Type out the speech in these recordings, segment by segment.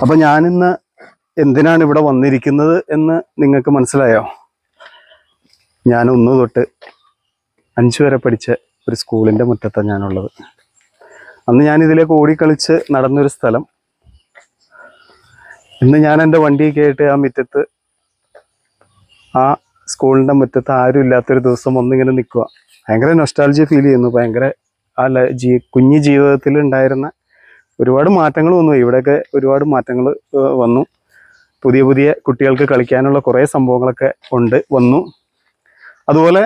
അപ്പൊ ഞാനിന്ന് എന്തിനാണ് ഇവിടെ വന്നിരിക്കുന്നത് എന്ന് നിങ്ങൾക്ക് മനസ്സിലായോ? ഞാൻ 1 തൊട്ട് 5 വരെ പഠിച്ച ഒരു സ്കൂളിൻ്റെ മുറ്റത്താണ് ഞാനുള്ളത്. അന്ന് ഞാൻ ഇതിലേക്ക് ഓടിക്കളിച്ച് നടന്നൊരു സ്ഥലം. ഇന്ന് ഞാൻ എൻ്റെ വണ്ടിയൊക്കെ ആയിട്ട് ആ മുറ്റത്ത്, ആ സ്കൂളിൻ്റെ മുറ്റത്ത് ആരും ഇല്ലാത്തൊരു ദിവസം ഒന്നിങ്ങനെ നിൽക്കുക. ഭയങ്കര നൊസ്റ്റാൾജിയ ഫീൽ ചെയ്യുന്നു. ഭയങ്കര കുഞ്ഞു ജീവിതത്തിൽ ഉണ്ടായിരുന്ന ഒരുപാട് മാറ്റങ്ങൾ വന്നു. ഇവിടെയൊക്കെ ഒരുപാട് മാറ്റങ്ങൾ വന്നു. പുതിയ പുതിയ കുട്ടികൾക്ക് കളിക്കാനുള്ള കുറേ സംഭവങ്ങളൊക്കെ വന്നു. അതുപോലെ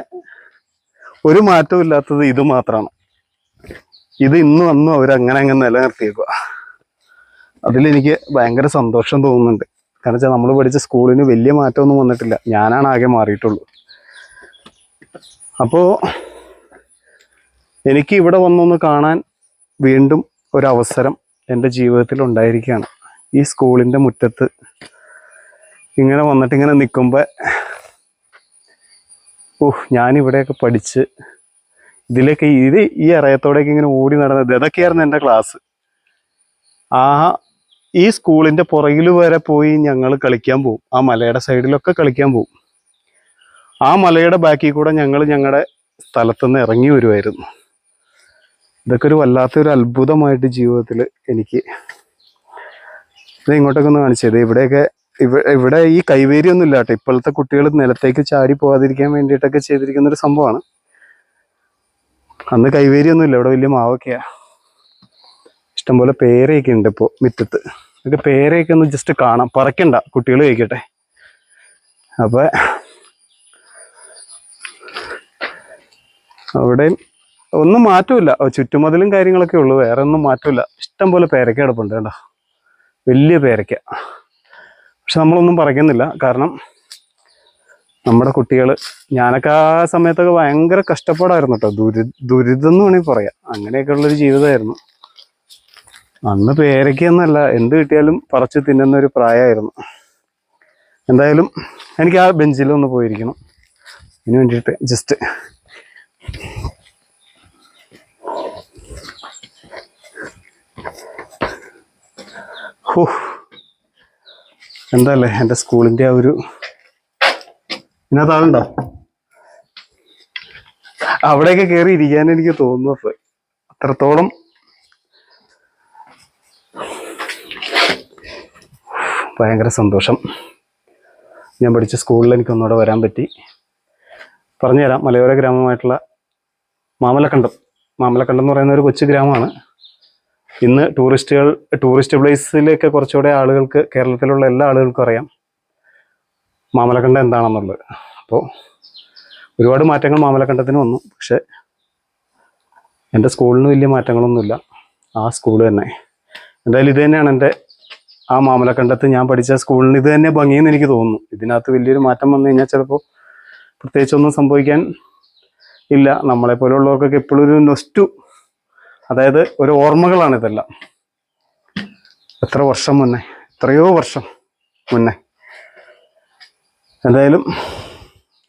ഒരു മാറ്റവും ഇല്ലാത്തത് ഇത് മാത്രമാണ്. ഇത് ഇന്നും അന്നും അവരങ്ങനെ നിലനിർത്തിയേക്കുക. അതിലെനിക്ക് ഭയങ്കര സന്തോഷം തോന്നുന്നുണ്ട്. കാരണം വെച്ചാൽ നമ്മൾ പഠിച്ച സ്കൂളിന് വലിയ മാറ്റമൊന്നും വന്നിട്ടില്ല. ഞാനാണ് ആകെ മാറിയിട്ടുള്ളൂ. അപ്പോൾ എനിക്ക് ഇവിടെ വന്നൊന്ന് കാണാൻ വീണ്ടും ഒരവസരം എൻ്റെ ജീവിതത്തിൽ ഉണ്ടായിരിക്കുകയാണ്. ഈ സ്കൂളിൻ്റെ മുറ്റത്ത് ഇങ്ങനെ വന്നിട്ട് ഇങ്ങനെ നിൽക്കുമ്പോൾ ഞാനിവിടെയൊക്കെ പഠിച്ച് ഇതിലേക്ക് ഈ അറയത്തോടേക്ക് ഇങ്ങനെ ഓടി നടന്നത് ഇതൊക്കെയായിരുന്നു എൻ്റെ ക്ലാസ്. ഈ സ്കൂളിൻ്റെ പുറകിൽ വരെ പോയി ഞങ്ങൾ കളിക്കാൻ പോകും. ആ മലയുടെ സൈഡിലൊക്കെ കളിക്കാൻ പോകും. ആ മലയുടെ ബാക്കിൽ കൂടെ ഞങ്ങൾ ഞങ്ങളുടെ സ്ഥലത്തുനിന്ന് ഇറങ്ങി വരുമായിരുന്നു. ഇതൊക്കെ ഒരു വല്ലാത്തൊരു അത്ഭുതമായിട്ട് ജീവിതത്തിൽ എനിക്ക്. ഇത് ഇങ്ങോട്ടൊക്കെ ഒന്ന് കാണിച്ചത്. ഇവിടെ ഈ കൈവേരി ഒന്നും ഇല്ല കേട്ടോ. ഇപ്പോഴത്തെ കുട്ടികൾ നിലത്തേക്ക് ചാടി പോകാതിരിക്കാൻ വേണ്ടിയിട്ടൊക്കെ ചെയ്തിരിക്കുന്ന ഒരു സംഭവമാണ്. അന്ന് കൈവേരി ഒന്നും ഇല്ല. ഇവിടെ വലിയ മാവൊക്കെയാ. ഇഷ്ടംപോലെ പേരയൊക്കെ ഉണ്ട് ഇപ്പോൾ മുറ്റത്ത്. ഇതൊക്കെ പേരയൊക്കെ ഒന്ന് ജസ്റ്റ് കാണാം. പറക്കണ്ട, കുട്ടികൾ കഴിക്കട്ടെ. അപ്പൊ അവിടെ ഒന്നും മാറ്റമില്ല. ചുറ്റുമതിലും കാര്യങ്ങളൊക്കെ ഉള്ളു. വേറെ ഒന്നും മാറ്റമില്ല. ഇഷ്ടംപോലെ പേരയ്ക്ക കിടപ്പുണ്ട് കേട്ടോ. വലിയ പേരയ്ക്ക. പക്ഷെ നമ്മളൊന്നും പറിക്കുന്നില്ല. കാരണം നമ്മുടെ കുട്ടികൾ, ഞാനൊക്കെ ആ സമയത്തൊക്കെ ഭയങ്കര കഷ്ടപ്പാടായിരുന്നു കേട്ടോ. ദുരിതം എന്ന് വേണമെങ്കിൽ പറയാം. അങ്ങനെയൊക്കെ ഉള്ളൊരു ജീവിതമായിരുന്നു. അന്ന് പേരയ്ക്കൊന്നല്ല, എന്ത് കിട്ടിയാലും പറിച്ച് തിന്നുന്ന ഒരു പ്രായമായിരുന്നു. എന്തായാലും എനിക്ക് ആ ബെഞ്ചിലൊന്ന് പോയിരിക്കണം. അതിന് വേണ്ടിയിട്ട് ജസ്റ്റ് എന്തല്ലേ എൻ്റെ സ്കൂളിൻ്റെ ആ ഒരു ഇതിനകത്ത് ആളുണ്ടോ? അവിടെയൊക്കെ കയറി ഇരിക്കാൻ എനിക്ക് തോന്നുന്നു. അത്രത്തോളം ഭയങ്കര സന്തോഷം. ഞാൻ പഠിച്ച സ്കൂളിൽ എനിക്ക് ഒന്നുകൂടെ വരാൻ പറ്റി. പറഞ്ഞുതരാം. മലയോര ഗ്രാമമായിട്ടുള്ള മാമലക്കണ്ടം എന്ന് പറയുന്ന ഒരു കൊച്ചു ഗ്രാമമാണ്. ഇന്ന് ടൂറിസ്റ്റ് പ്ലേസിലേക്ക് കുറച്ചുകൂടെ ആളുകൾക്ക്, കേരളത്തിലുള്ള എല്ലാ ആളുകൾക്കും അറിയാം മാമലക്കണ്ടം എന്താണെന്നുള്ളത്. അപ്പോൾ ഒരുപാട് മാറ്റങ്ങൾ മാമലക്കണ്ടത്തിന് വന്നു. പക്ഷെ എൻ്റെ സ്കൂളിന് വലിയ മാറ്റങ്ങളൊന്നുമില്ല. ആ സ്കൂൾ തന്നെ. എന്തായാലും ഇത് തന്നെയാണ് എൻ്റെ ആ മാമലക്കണ്ടത്ത് ഞാൻ പഠിച്ച സ്കൂളിന് ഇത് തന്നെ ഭംഗിയെന്ന് എനിക്ക് തോന്നുന്നു. ഇതിനകത്ത് വലിയൊരു മാറ്റം വന്നു കഴിഞ്ഞാൽ ചിലപ്പോൾ പ്രത്യേകിച്ചൊന്നും സംഭവിക്കാൻ ഇല്ല. നമ്മളെപ്പോലുള്ളവർക്കൊക്കെ എപ്പോഴും ഒരു നൊസ്റ്റു, അതായത് ഒരു ഓർമ്മകളാണ് ഇതെല്ലാം. എത്രയോ വർഷം മുന്നേ. എന്തായാലും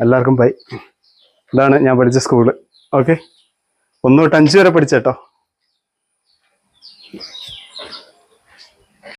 എല്ലാവർക്കും ബൈ. ഇതാണ് ഞാൻ പഠിച്ച സ്കൂള്. ഓക്കെ, 1 തൊട്ട് 5 വരെ പഠിച്ചേട്ടോ.